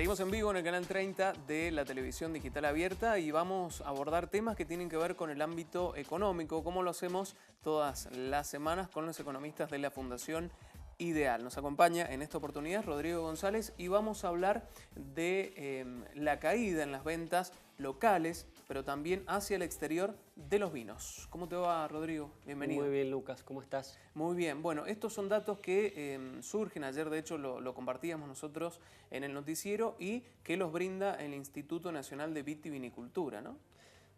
Seguimos en vivo en el canal 30 de la televisión digital abierta y vamos a abordar temas que tienen que ver con el ámbito económico, como lo hacemos todas las semanas con los economistas de la Fundación Ideal. Nos acompaña en esta oportunidad Rodrigo González y vamos a hablar de la caída en las ventas locales, pero también hacia el exterior de los vinos. ¿Cómo te va, Rodrigo? Bienvenido. Muy bien, Lucas. ¿Cómo estás? Muy bien. Bueno, estos son datos que surgen, ayer de hecho lo compartíamos nosotros en el noticiero y que los brinda el Instituto Nacional de Vitivinicultura, ¿no?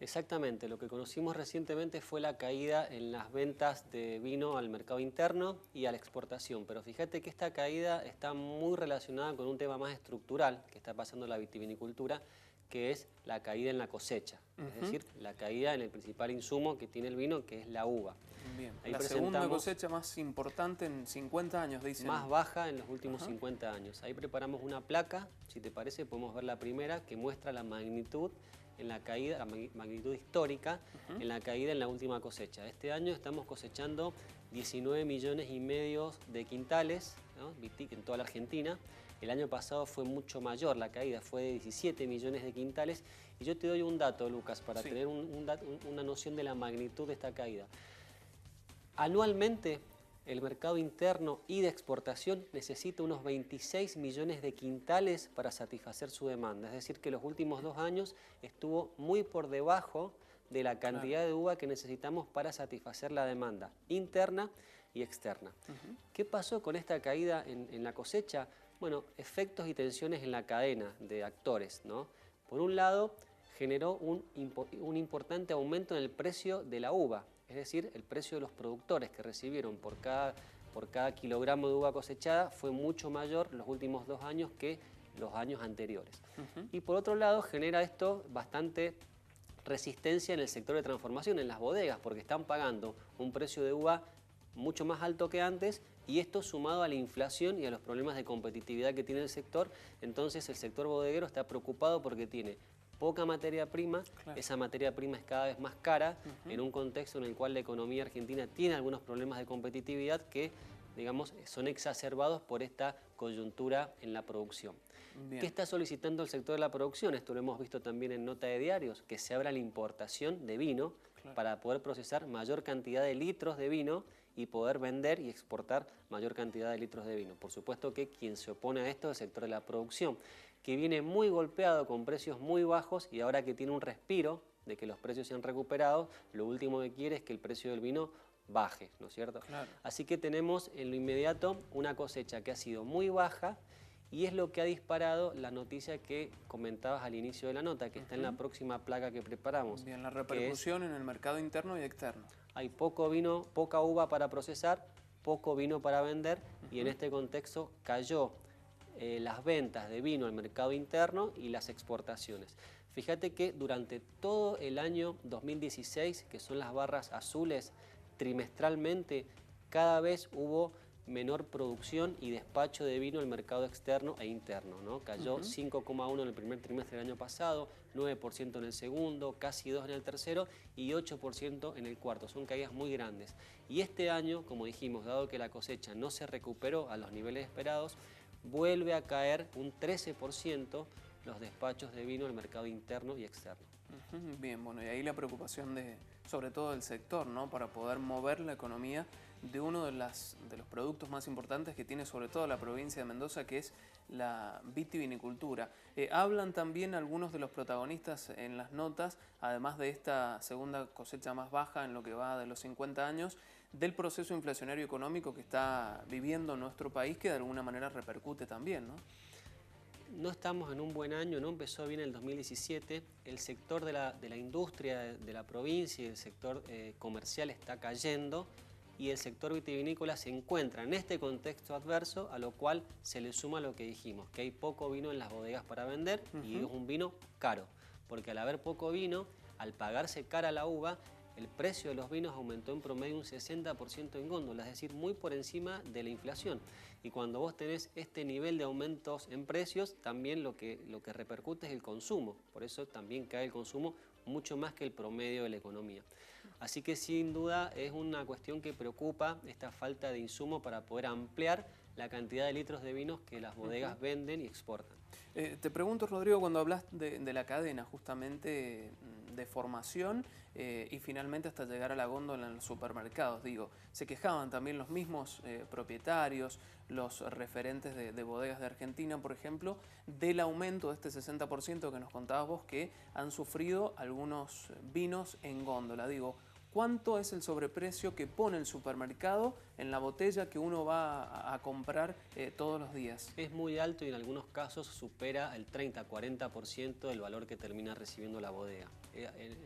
Exactamente. Lo que conocimos recientemente fue la caída en las ventas de vino al mercado interno y a la exportación. Pero fíjate que esta caída está muy relacionada con un tema más estructural que está pasando en la vitivinicultura, que es la caída en la cosecha. Es decir, la caída en el principal insumo que tiene el vino, que es la uva. Bien. Ahí la segunda cosecha más importante en 50 años, dicen. Más baja en los últimos 50 años. Ahí preparamos una placa, si te parece, podemos ver la primera, que muestra la magnitud en la caída, la magnitud histórica en la caída en la última cosecha. Este año estamos cosechando 19,5 millones de quintales, ¿no?, en toda la Argentina. El año pasado fue mucho mayor la caída, fue de 17 millones de quintales. Y yo te doy un dato, Lucas, para tener una noción de la magnitud de esta caída. Anualmente, el mercado interno y de exportación necesita unos 26 millones de quintales para satisfacer su demanda. Es decir, que los últimos 2 años estuvo muy por debajo de la cantidad de uva que necesitamos para satisfacer la demanda interna y externa. ¿Qué pasó con esta caída en la cosecha? Bueno, efectos y tensiones en la cadena de actores, ¿no? Por un lado, generó un importante aumento en el precio de la uva. Es decir, el precio de los productores que recibieron por cada kilogramo de uva cosechada fue mucho mayor los últimos 2 años que los años anteriores. Y por otro lado, genera esto bastante resistencia en el sector de transformación, en las bodegas, porque están pagando un precio de uva mucho más alto que antes, y esto sumado a la inflación y a los problemas de competitividad que tiene el sector. Entonces el sector bodeguero está preocupado porque tiene poca materia prima, esa materia prima es cada vez más cara, en un contexto en el cual la economía argentina tiene algunos problemas de competitividad que, digamos, son exacerbados por esta coyuntura en la producción. ¿Qué está solicitando el sector de la producción? Esto lo hemos visto también en nota de diarios, que se abra la importación de vino para poder procesar mayor cantidad de litros de vino y poder vender y exportar mayor cantidad de litros de vino. Por supuesto que quien se opone a esto es el sector de la producción, que viene muy golpeado con precios muy bajos y ahora que tiene un respiro de que los precios se han recuperado, lo último que quiere es que el precio del vino baje, ¿no es cierto? Así que tenemos en lo inmediato una cosecha que ha sido muy baja y es lo que ha disparado la noticia que comentabas al inicio de la nota, que está en la próxima placa que preparamos. Bien, la repercusión en el mercado interno y externo. Hay poco vino, poca uva para procesar, poco vino para vender y en este contexto cayó las ventas de vino al mercado interno y las exportaciones. Fíjate que durante todo el año 2016, que son las barras azules, trimestralmente cada vez hubo menor producción y despacho de vino al mercado externo e interno, ¿no? Cayó 5,1 en el primer trimestre del año pasado, 9% en el segundo, casi 2% en el tercero y 8% en el cuarto. Son caídas muy grandes. Y este año, como dijimos, dado que la cosecha no se recuperó a los niveles esperados, vuelve a caer un 13% los despachos de vino al mercado interno y externo. Bien, bueno, y ahí la preocupación sobre todo del sector, ¿no? Para poder mover la economía de uno de los productos más importantes que tiene sobre todo la provincia de Mendoza, que es la vitivinicultura. Hablan también algunos de los protagonistas en las notas, además de esta segunda cosecha más baja en lo que va de los 50 años, del proceso inflacionario económico que está viviendo nuestro país, que de alguna manera repercute también, ¿no? No estamos en un buen año, no empezó bien el 2017, el sector de la industria de la provincia y el sector comercial está cayendo y el sector vitivinícola se encuentra en este contexto adverso, a lo cual se le suma lo que dijimos, que hay poco vino en las bodegas para vender y es un vino caro, porque al haber poco vino, al pagarse cara la uva, el precio de los vinos aumentó en promedio un 60% en góndola, es decir, muy por encima de la inflación. Y cuando vos tenés este nivel de aumentos en precios, también lo que repercute es el consumo. Por eso también cae el consumo mucho más que el promedio de la economía. Así que sin duda es una cuestión que preocupa esta falta de insumo para poder ampliar la cantidad de litros de vinos que las bodegas venden y exportan. Te pregunto, Rodrigo, cuando hablas de la cadena justamente de formación y finalmente hasta llegar a la góndola en los supermercados, digo, se quejaban también los mismos propietarios, los referentes de bodegas de Argentina, por ejemplo, del aumento de este 60% que nos contabas vos que han sufrido algunos vinos en góndola. Digo, ¿cuánto es el sobreprecio que pone el supermercado en la botella que uno va a comprar todos los días? Es muy alto y en algunos casos supera el 30-40% del valor que termina recibiendo la bodega.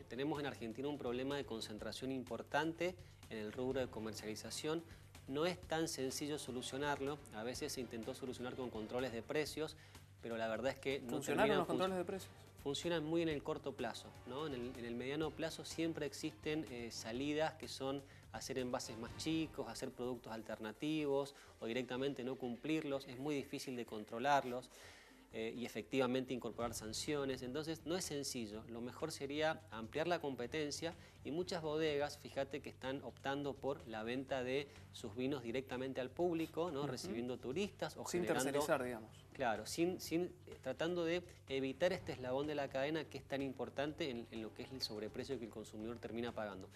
Tenemos en Argentina un problema de concentración importante en el rubro de comercialización. No es tan sencillo solucionarlo. A veces se intentó solucionar con controles de precios, pero la verdad es que no ¿Funcionaron los controles de precios? Funcionan muy en el corto plazo, ¿no? En el mediano plazo siempre existen salidas que son hacer envases más chicos, hacer productos alternativos o directamente no cumplirlos. Es muy difícil de controlarlos y efectivamente incorporar sanciones. Entonces no es sencillo. Lo mejor sería ampliar la competencia y muchas bodegas, fíjate que están optando por la venta de sus vinos directamente al público, ¿no? Recibiendo turistas o sin generando... tercerizar, digamos. Claro, tratando de evitar este eslabón de la cadena que es tan importante en lo que es el sobreprecio que el consumidor termina pagando.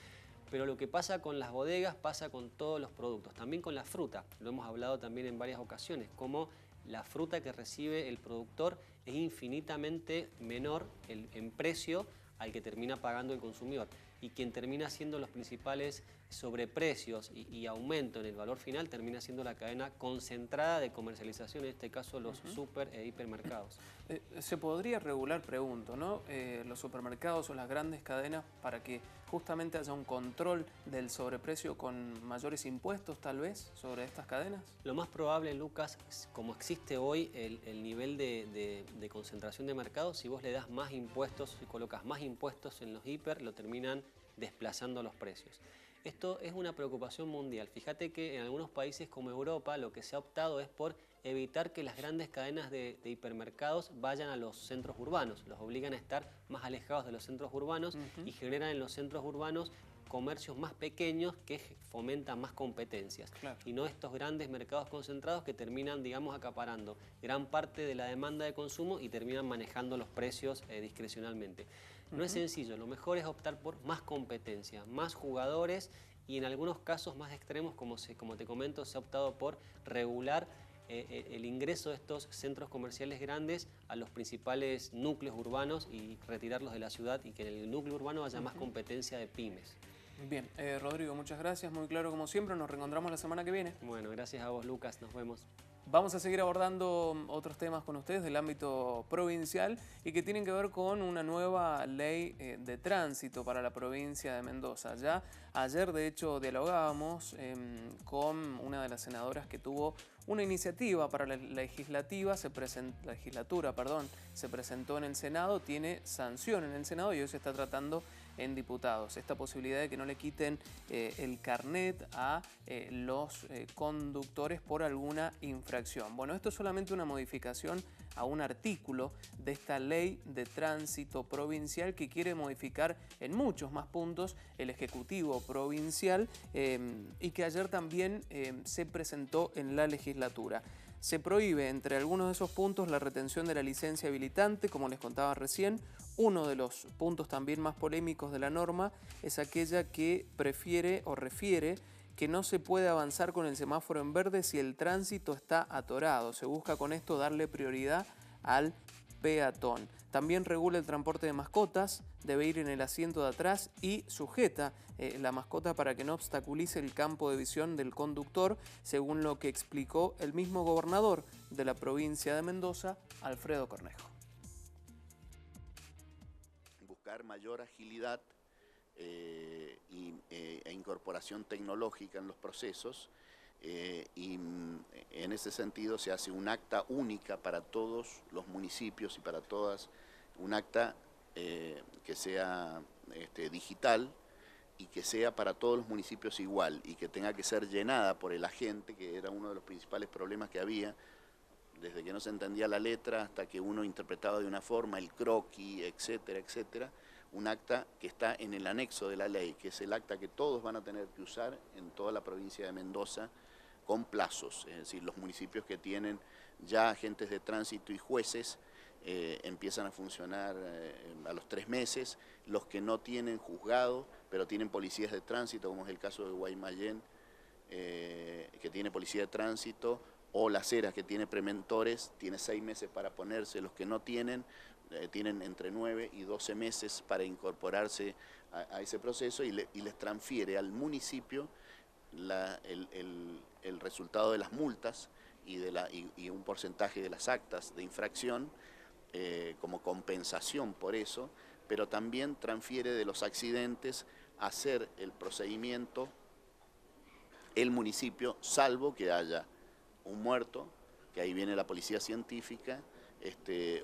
Pero lo que pasa con las bodegas pasa con todos los productos, también con la fruta. Lo hemos hablado también en varias ocasiones, como la fruta que recibe el productor es infinitamente menor en precio al que termina pagando el consumidor. Y quien termina haciendo los principales sobreprecios y aumento en el valor final termina siendo la cadena concentrada de comercialización, en este caso los super e hipermercados. Se podría regular, pregunto, ¿no? Los supermercados o las grandes cadenas para que justamente haya un control del sobreprecio con mayores impuestos, tal vez, sobre estas cadenas. Lo más probable, Lucas, como existe hoy el nivel de concentración de mercado, si vos le das más impuestos, si colocas más impuestos en los hiper, lo terminan desplazando los precios. Esto es una preocupación mundial. Fíjate que en algunos países como Europa lo que se ha optado es por evitar que las grandes cadenas de hipermercados vayan a los centros urbanos. Los obligan a estar más alejados de los centros urbanos y generan en los centros urbanos comercios más pequeños que fomentan más competencias. Claro. Y no estos grandes mercados concentrados que terminan, digamos, acaparando gran parte de la demanda de consumo y terminan manejando los precios discrecionalmente. No es sencillo, lo mejor es optar por más competencia, más jugadores y en algunos casos más extremos, como te comento, se ha optado por regular el ingreso de estos centros comerciales grandes a los principales núcleos urbanos y retirarlos de la ciudad y que en el núcleo urbano haya más competencia de pymes. Bien, Rodrigo, muchas gracias, muy claro como siempre, nos reencontramos la semana que viene. Bueno, gracias a vos, Lucas, nos vemos. Vamos a seguir abordando otros temas con ustedes del ámbito provincial y que tienen que ver con una nueva ley de tránsito para la provincia de Mendoza. Ya ayer, de hecho, dialogábamos con una de las senadoras que tuvo una iniciativa para la legislatura, se presentó en el Senado, tiene sanción en el Senado y hoy se está tratando en diputados. Esta posibilidad de que no le quiten el carnet a los conductores por alguna infracción. Bueno, esto es solamente una modificación a un artículo de esta ley de tránsito provincial que quiere modificar en muchos más puntos el Ejecutivo provincial y que ayer también se presentó en la legislatura. Se prohíbe, entre algunos de esos puntos, la retención de la licencia habilitante, como les contaba recién. Uno de los puntos también más polémicos de la norma es aquella que prefiere o refiere que no se puede avanzar con el semáforo en verde si el tránsito está atorado. Se busca con esto darle prioridad al peatón. También regula el transporte de mascotas, debe ir en el asiento de atrás y sujeta la mascota para que no obstaculice el campo de visión del conductor, según lo que explicó el mismo gobernador de la provincia de Mendoza, Alfredo Cornejo. Buscar mayor agilidad e incorporación tecnológica en los procesos y en ese sentido se hace un acta única para todos los municipios y para todas, un acta que sea digital y que sea para todos los municipios igual y que tenga que ser llenada por el agente, que era uno de los principales problemas que había, desde que no se entendía la letra hasta que uno interpretaba de una forma, el croquis, etcétera, etcétera. Un acta que está en el anexo de la ley, que es el acta que todos van a tener que usar en toda la provincia de Mendoza con plazos, es decir, los municipios que tienen ya agentes de tránsito y jueces empiezan a funcionar a los 3 meses, los que no tienen juzgado, pero tienen policías de tránsito, como es el caso de Guaymallén, que tiene policía de tránsito, o Las Heras, que tiene prementores, tiene 6 meses para ponerse. Los que no tienen, tienen entre 9 y 12 meses para incorporarse a ese proceso y les transfiere al municipio el resultado de las multas y un porcentaje de las actas de infracción como compensación por eso, pero también transfiere de los accidentes a hacer el procedimiento el municipio, salvo que haya un muerto, que ahí viene la policía científica,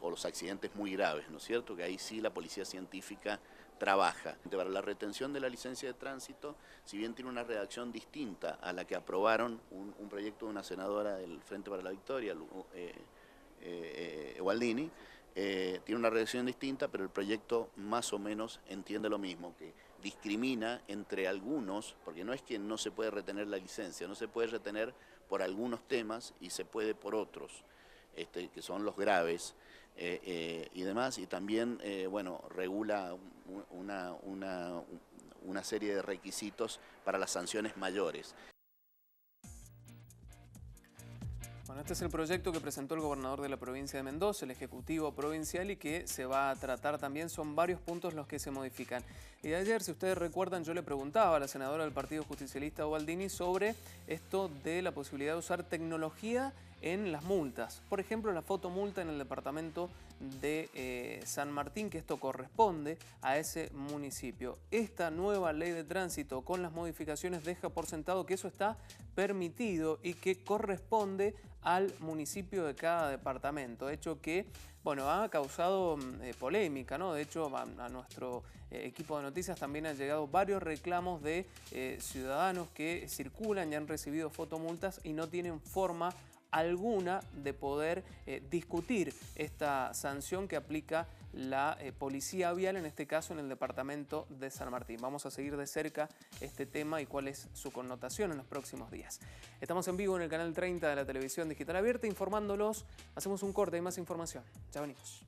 o los accidentes muy graves, ¿no es cierto? Que ahí sí la policía científica trabaja. Para la retención de la licencia de tránsito, si bien tiene una redacción distinta a la que aprobaron un proyecto de una senadora del Frente para la Victoria, Gualdini, tiene una redacción distinta, pero el proyecto más o menos entiende lo mismo, que discrimina entre algunos, porque no es que no se puede retener la licencia, no se puede retener por algunos temas y se puede por otros, que son los graves y demás, y también, bueno, regula una serie de requisitos para las sanciones mayores. Bueno, este es el proyecto que presentó el gobernador de la provincia de Mendoza, el Ejecutivo Provincial, y que se va a tratar también. Son varios puntos los que se modifican. Y ayer, si ustedes recuerdan, yo le preguntaba a la senadora del Partido Justicialista, Gualdini, sobre esto de la posibilidad de usar tecnología en las multas. Por ejemplo, la fotomulta en el departamento de San Martín, que esto corresponde a ese municipio. Esta nueva ley de tránsito con las modificaciones deja por sentado que eso está permitido y que corresponde al municipio de cada departamento. Hecho que, bueno, ha causado polémica, ¿no? De hecho, a nuestro equipo de noticias también han llegado varios reclamos de ciudadanos que circulan y han recibido fotomultas y no tienen forma alguna de poder discutir esta sanción que aplica la policía vial, en este caso en el departamento de San Martín. Vamos a seguir de cerca este tema y cuál es su connotación en los próximos días. Estamos en vivo en el canal 30 de la televisión digital abierta informándolos. Hacemos un corte y más información. Ya venimos.